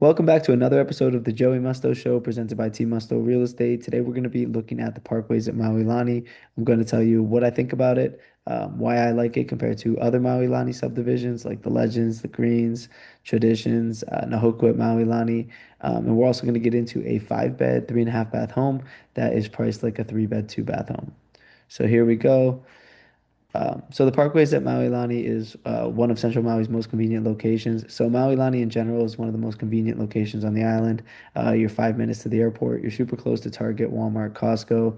Welcome back to another episode of the Joey Musto Show presented by Team Musto Real Estate. Today we're going to be looking at the Parkways at Maui Lani. I'm going to tell you what I think about it, why I like it compared to other Maui Lani subdivisions like the Legends, the Greens, Traditions, Na Hoku at Maui Lani. And we're also going to get into a 5-bed, 3.5 bath home that is priced like a 3-bed, 2-bath home. So here we go. So the Parkways at Maui Lani is one of Central Maui's most convenient locations. So Maui Lani in general is one of the most convenient locations on the island. You're 5 minutes to the airport. You're super close to Target, Walmart, Costco.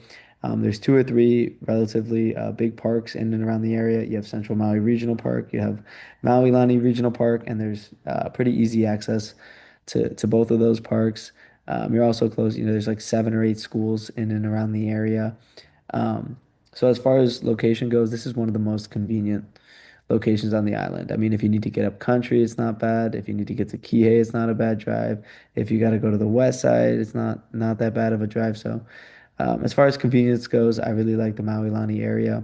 There's two or three relatively big parks in and around the area. You have Central Maui Regional Park, you have Maui Lani Regional Park, and there's pretty easy access to both of those parks. You're also close, there's like 7 or 8 schools in and around the area. Um, so as far as location goes, this is one of the most convenient locations on the island. I mean, if you need to get up country, it's not bad. If you need to get to Kihei, it's not a bad drive. If you got to go to the west side, it's not that bad of a drive. So, as far as convenience goes, I really like the Maui Lani area,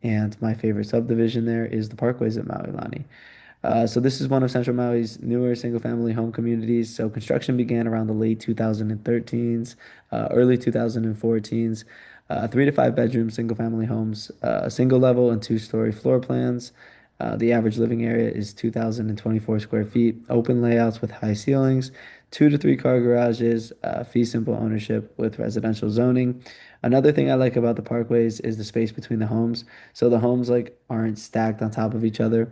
and my favorite subdivision there is the Parkways at Maui Lani. So this is one of Central Maui's newer single-family home communities. So construction began around the late 2013s, early 2014s. 3 to 5 bedroom single-family homes, single level and two-story floor plans. The average living area is 2,024 square feet, open layouts with high ceilings, 2 to 3 car garages, fee simple ownership with residential zoning. Another thing I like about the parkways is the space between the homes. So the homes like aren't stacked on top of each other.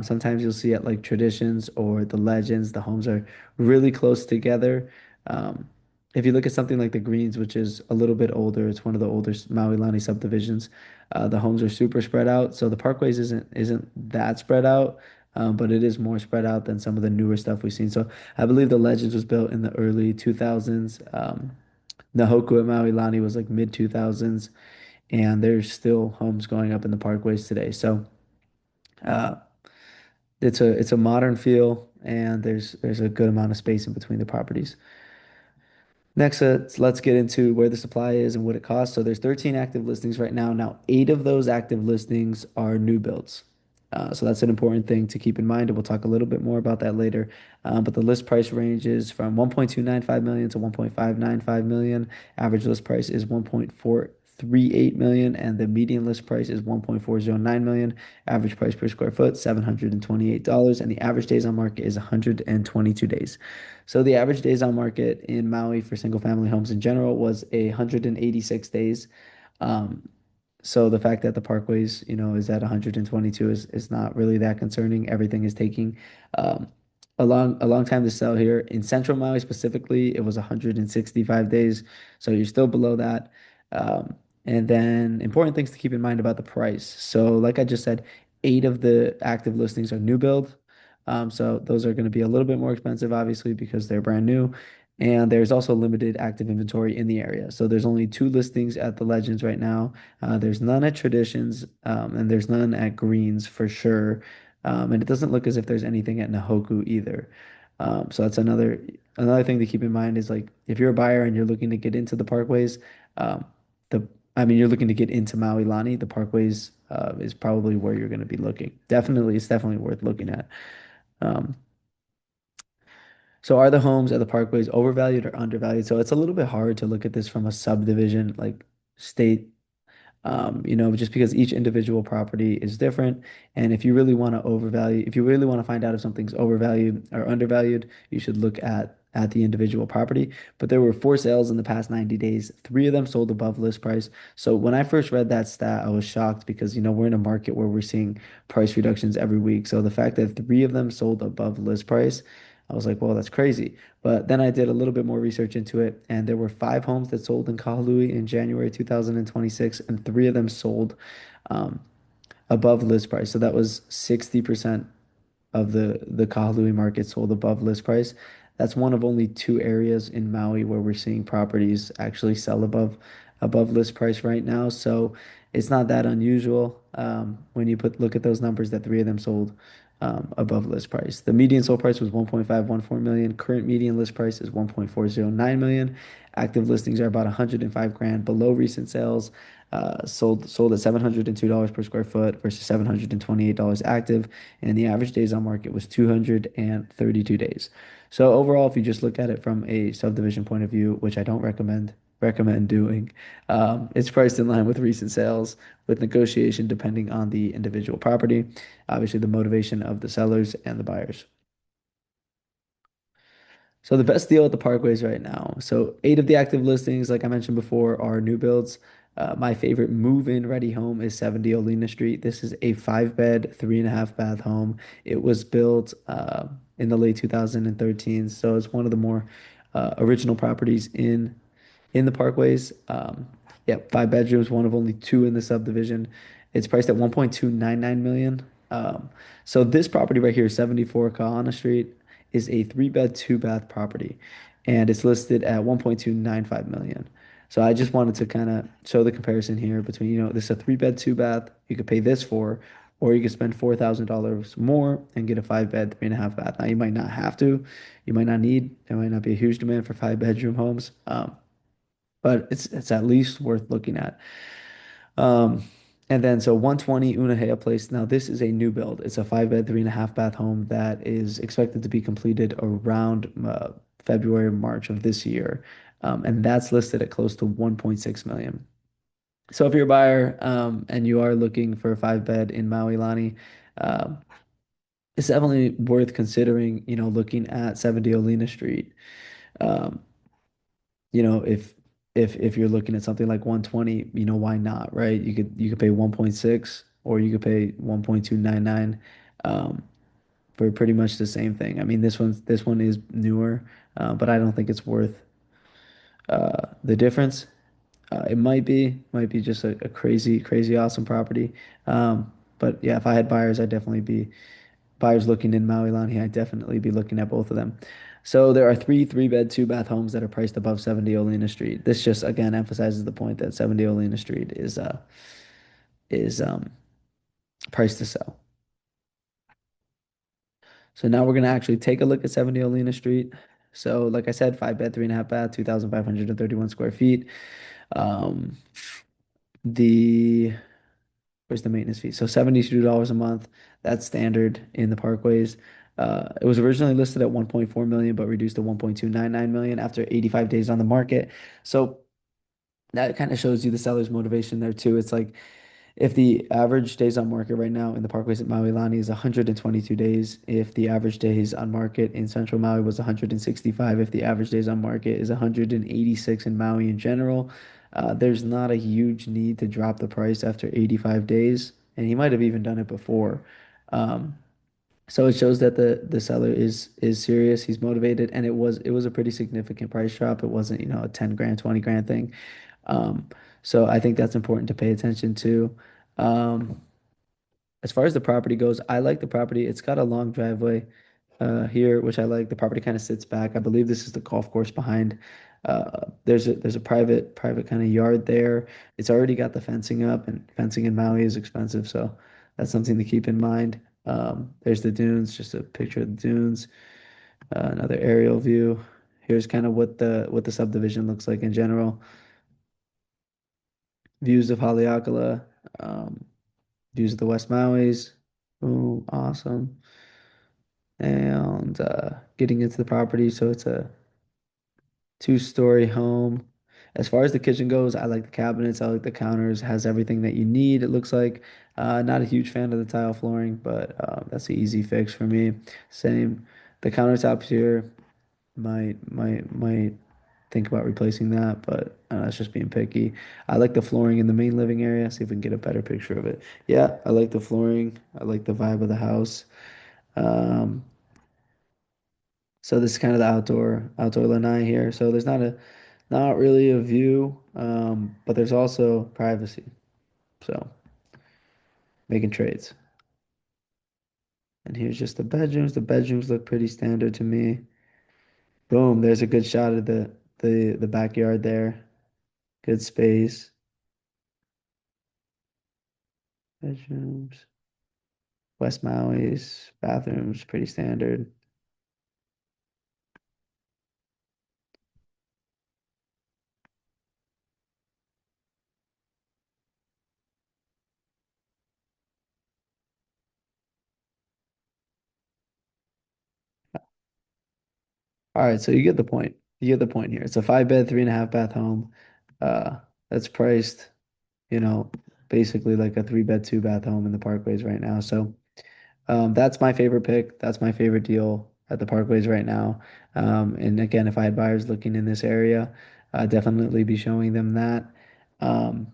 Sometimes you'll see at like Traditions or the Legends, the homes are really close together. Um, if you look at something like the Greens, which is a little bit older, it's one of the older Maui Lani subdivisions. The homes are super spread out, so the Parkways isn't that spread out, but it is more spread out than some of the newer stuff we've seen. So I believe the Legends was built in the early 2000s. Na Hoku at Maui Lani was like mid 2000s, and there's still homes going up in the Parkways today. So. Uh, it's a modern feel, and there's a good amount of space in between the properties. Next, let's get into where the supply is and what it costs. So there's 13 active listings right now. Now, 8 of those active listings are new builds. So that's an important thing to keep in mind, and we'll talk a little bit more about that later. But the list price ranges from 1.295 million to 1.595 million. Average list price is 1.438 million, and the median list price is 1.409 million. Average price per square foot, $728, and the average days on market is 122 days. So the average days on market in Maui for single family homes in general was 186 days. Um, so the fact that the Parkways, is at 122 is not really that concerning. Everything is taking um, a long time to sell here. In Central Maui specifically, it was 165 days. So you're still below that. Um, and then important things to keep in mind about the price. So like I just said, 8 of the active listings are new build. So those are going to be a little bit more expensive, obviously, because they're brand new. And there's also limited active inventory in the area. So there's only 2 listings at the Legends right now. There's none at Traditions, and there's none at Greens for sure. And it doesn't look as if there's anything at Na Hoku either. So that's another thing to keep in mind is like if you're a buyer and you're looking to get into the parkways, um, the I mean you're looking to get into Maui Lani, the parkways is probably where you're going to be looking. Definitely, it's definitely worth looking at. Um, so are the homes at the parkways overvalued or undervalued? So it's a little bit hard to look at this from a subdivision like state, just because each individual property is different. And if you really want to find out if something's overvalued or undervalued, you should look at the individual property. But there were 4 sales in the past 90 days. 3 of them sold above list price. So when I first read that stat, I was shocked because, we're in a market where we're seeing price reductions every week. So the fact that 3 of them sold above list price, I was like, well, that's crazy. But then I did a little bit more research into it, and there were 5 homes that sold in Kahului in January 2026, and 3 of them sold um, above list price. So that was 60% of the Kahului market sold above list price. That's one of only 2 areas in Maui where we're seeing properties actually sell above list price right now. So it's not that unusual when you look at those numbers that 3 of them sold above list price. The median sold price was 1.514 million. Current median list price is 1.409 million. Active listings are about 105 grand below recent sales. Sold at $702 per square foot versus $728 active, and the average days on market was 232 days. So overall, if you just look at it from a subdivision point of view, which I don't recommend doing, it's priced in line with recent sales, with negotiation depending on the individual property, obviously the motivation of the sellers and the buyers. So the best deal at the Parkways right now. So eight of the active listings, like I mentioned before, are new builds. My favorite move-in ready home is 70 Olena Street. This is a five-bed, 3.5 bath home. It was built in the late 2013, so it's one of the more original properties in the Parkways. Yeah, 5 bedrooms, one of only two in the subdivision. It's priced at 1.299 million. So this property right here, 74 Kahana Street, is a 3 bed, 2 bath property, and it's listed at 1.295 million. So I just wanted to kind of show the comparison here between, this is a 3 bed, 2 bath you could pay this for, or you could spend $4,000 more and get a 5 bed, 3.5 bath. Now you might not have to, you might not need, there might not be a huge demand for 5 bedroom homes. But it's at least worth looking at. Um, and then so 120 Unahea Place. Now this is a new build. It's a 5 bed, 3.5 bath home that is expected to be completed around February, March of this year. And that's listed at close to 1.6 million. So if you're a buyer and you are looking for a 5 bed in Maui Lani, um, it's definitely worth considering, looking at 70 Olena Street. Um, if you're looking at something like 120, why not, right? You could pay 1.6 or you could pay 1.299 um, for pretty much the same thing. I mean, this one is newer, but I don't think it's worth the difference. It might be just a crazy, crazy awesome property. But yeah, if I had buyers, I'd definitely be buyers looking in Maui Lani, I'd definitely be looking at both of them. So there are three-bed, 2 bath homes that are priced above 70 Olena Street. This just again emphasizes the point that 70 Olena Street is priced to sell. So now we're gonna actually take a look at 70 Olena Street. So like I said, 5 bed, 3.5 bath, 2,531 square feet. Um, the Where's the maintenance fee? So $72 a month. That's standard in the Parkways. It was originally listed at 1.4 million, but reduced to 1.299 million after 85 days on the market. So that kind of shows you the seller's motivation there too. It's like if the average days on market right now in the Parkways at Maui Lani is 122 days, if the average days on market in Central Maui was 165, if the average days on market is 186 in Maui in general, there's not a huge need to drop the price after 85 days. And he might have even done it before. Um, so it shows that the seller is serious, he's motivated, and it was a pretty significant price drop. It wasn't, a 10 grand, 20 grand thing. Um, so I think that's important to pay attention to. Um, as far as the property goes, I like the property. It's got a long driveway here, which I like. The property kind of sits back. I believe this is the golf course behind. There's a private kind of yard there. It's already got the fencing up, and fencing in Maui is expensive, so that's something to keep in mind. There's the dunes, just a picture of the dunes. Another aerial view. Here's kind of what the subdivision looks like in general. Views of Haleakala, um, views of the West Maui's. Oh, awesome. And getting into the property, so it's a 2-story home. As far as the kitchen goes, I like the cabinets, I like the counters, has everything that you need, it looks like. Not a huge fan of the tile flooring, but that's an easy fix for me. Same. The countertops here might think about replacing that, but that's just being picky. I like the flooring in the main living area. See if we can get a better picture of it. Yeah, I like the flooring. I like the vibe of the house. Um, so this is kind of the outdoor lanai here. So there's not really a view, but there's also privacy. So making trades. And here's just the bedrooms. The bedrooms look pretty standard to me. Boom, there's a good shot of the backyard there. Good space. Bedrooms. West Maui's bathrooms, pretty standard. All right, so you get the point. You get the point here. It's a five bed, three and a half bath home. Uh, that's priced, you know, basically like a three bed, two bath home in the Parkways right now. So that's my favorite pick. That's my favorite deal at the Parkways right now. And again, if I had buyers looking in this area, I'd definitely be showing them that. Um,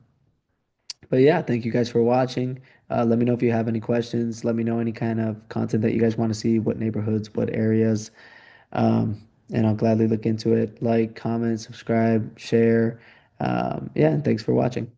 but yeah, thank you guys for watching. Let me know if you have any questions. Let me know any kind of content that you guys want to see, what neighborhoods, what areas. And I'll gladly look into it. Like, comment, subscribe, share. Yeah, and thanks for watching.